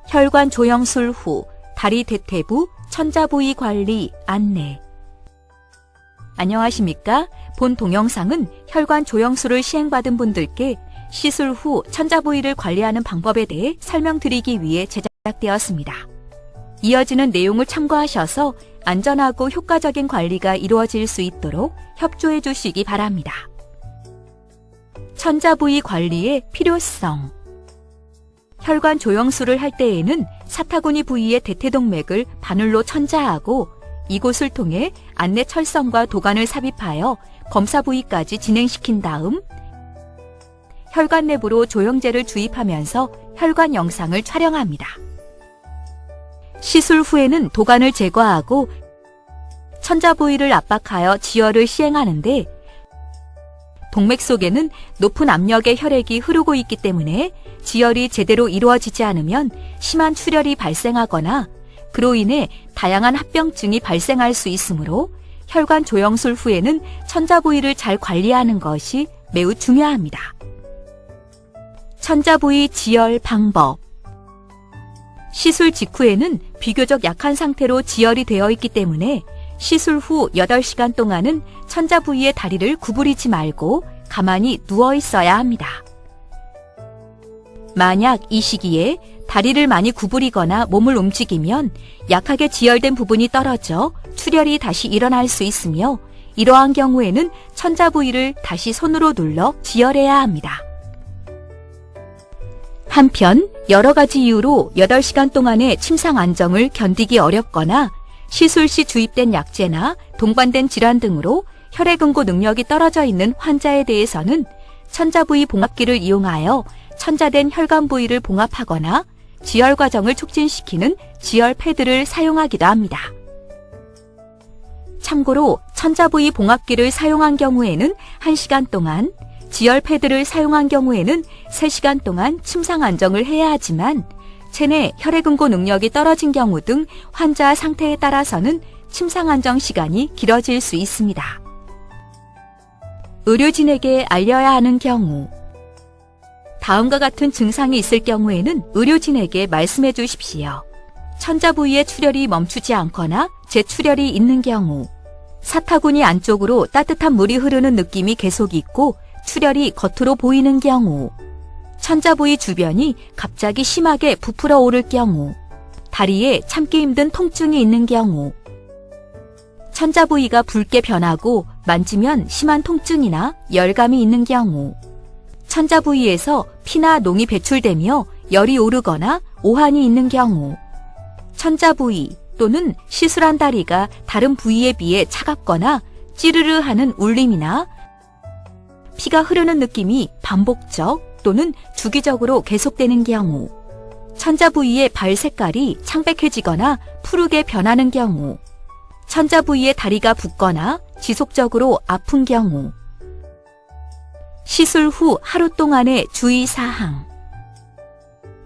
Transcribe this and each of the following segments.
혈관 조영술 후 다리 대퇴부 천자 부위 관리 안내. 안녕하십니까? 본 동영상은 혈관 조영술을 시행받은 분들께 시술 후 천자 부위를 관리하는 방법에 대해 설명드리기 위해 제작되었습니다. 이어지는 내용을 참고하셔서 안전하고 효과적인 관리가 이루어질 수 있도록 협조해 주시기 바랍니다. 천자 부위 관리의 필요성. 혈관 조영술을 할 때에는 사타구니 부위의 대퇴동맥을 바늘로 천자하고 이곳을 통해 안내 철선과 도관을 삽입하여 검사 부위까지 진행시킨 다음 혈관 내부로 조영제를 주입하면서 혈관 영상을 촬영합니다. 시술 후에는 도관을 제거하고 천자 부위를 압박하여 지혈을 시행하는데 동맥 속에는 높은 압력의 혈액이 흐르고 있기 때문에 지혈이 제대로 이루어지지 않으면 심한 출혈이 발생하거나 그로 인해 다양한 합병증이 발생할 수 있으므로 혈관 조영술 후에는 천자 부위를 잘 관리하는 것이 매우 중요합니다. 천자 부위 지혈 방법. 시술 직후에는 비교적 약한 상태로 지혈이 되어 있기 때문에 시술 후 8시간 동안은 천자 부위의 다리를 구부리지 말고 가만히 누워 있어야 합니다. 만약 이 시기에 다리를 많이 구부리거나 몸을 움직이면 약하게 지혈된 부분이 떨어져 출혈이 다시 일어날 수 있으며 이러한 경우에는 천자 부위를 다시 손으로 눌러 지혈해야 합니다. 한편 여러 가지 이유로 8시간 동안의 침상 안정을 견디기 어렵거나 시술 시 주입된 약제나 동반된 질환 등으로 혈액응고 능력이 떨어져 있는 환자에 대해서는 천자 부위 봉합기를 이용하여 천자된 혈관 부위를 봉합하거나 지혈 과정을 촉진시키는 지혈 패드를 사용하기도 합니다. 참고로 천자 부위 봉합기를 사용한 경우에는 1시간 동안, 지혈 패드를 사용한 경우에는 3시간 동안 침상 안정을 해야 하지만 체내 혈액응고 능력이 떨어진 경우 등 환자 상태에 따라서는 침상 안정 시간이 길어질 수 있습니다. 의료진에게 알려야 하는 경우. 다음과 같은 증상이 있을 경우에는 의료진에게 말씀해 주십시오. 천자 부위의 출혈이 멈추지 않거나 재출혈이 있는 경우, 사타구니 안쪽으로 따뜻한 물이 흐르는 느낌이 계속 있고 출혈이 겉으로 보이는 경우, 천자 부위 주변이 갑자기 심하게 부풀어 오를 경우, 다리에 참기 힘든 통증이 있는 경우, 천자 부위가 붉게 변하고 만지면 심한 통증이나 열감이 있는 경우, 천자 부위에서 피나 농이 배출되며 열이 오르거나 오한이 있는 경우, 천자 부위 또는 시술한 다리가 다른 부위에 비해 차갑거나 찌르르 하는 울림이나 피가 흐르는 느낌이 반복적 또는 주기적으로 계속되는 경우, 천자 부위의 발 색깔이 창백해지거나 푸르게 변하는 경우, 천자 부위의 다리가 붓거나 지속적으로 아픈 경우, 시술 후 하루 동안의 주의사항.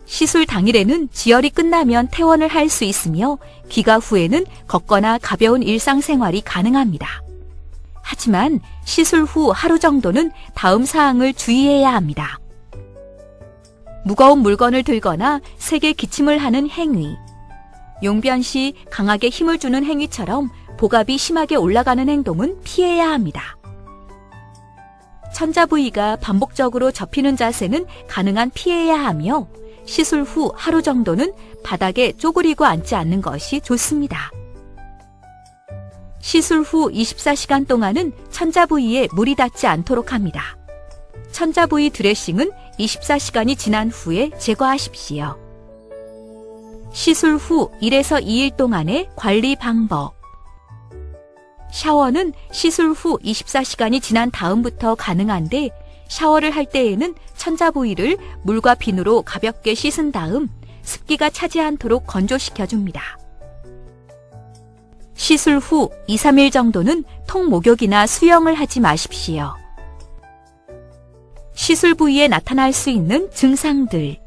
시술 당일에는 지혈이 끝나면 퇴원을 할 수 있으며 귀가 후에는 걷거나 가벼운 일상생활이 가능합니다. 하지만 시술 후 하루 정도는 다음 사항을 주의해야 합니다. 무거운 물건을 들거나 세게 기침을 하는 행위, 용변 시 강하게 힘을 주는 행위처럼 복압이 심하게 올라가는 행동은 피해야 합니다. 천자 부위가 반복적으로 접히는 자세는 가능한 피해야 하며 시술 후 하루 정도는 바닥에 쪼그리고 앉지 않는 것이 좋습니다. 시술 후 24시간 동안은 천자 부위에 물이 닿지 않도록 합니다. 천자 부위 드레싱은 24시간이 지난 후에 제거하십시오. 시술 후 1에서 2일 동안의 관리 방법. 샤워는 시술 후 24시간이 지난 다음부터 가능한데 샤워를 할 때에는 천자 부위를 물과 비누로 가볍게 씻은 다음 습기가 차지 않도록 건조시켜줍니다. 시술 후 2, 3일 정도는 통목욕이나 수영을 하지 마십시오. 시술 부위에 나타날 수 있는 증상들.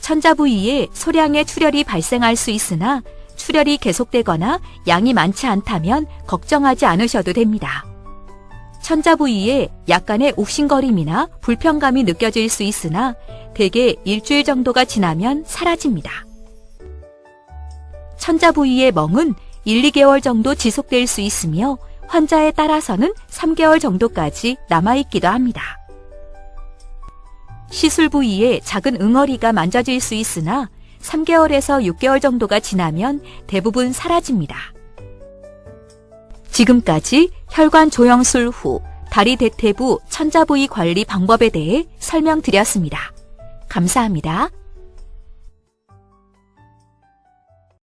천자 부위에 소량의 출혈이 발생할 수 있으나 출혈이 계속되거나 양이 많지 않다면 걱정하지 않으셔도 됩니다. 천자 부위에 약간의 욱신거림이나 불편감이 느껴질 수 있으나 대개 일주일 정도가 지나면 사라집니다. 천자 부위의 멍은 1, 2개월 정도 지속될 수 있으며 환자에 따라서는 3개월 정도까지 남아있기도 합니다. 시술 부위에 작은 응어리가 만져질 수 있으나 3개월에서 6개월 정도가 지나면 대부분 사라집니다. 지금까지 혈관 조영술 후 다리 대퇴부 천자 부위 관리 방법에 대해 설명드렸습니다. 감사합니다.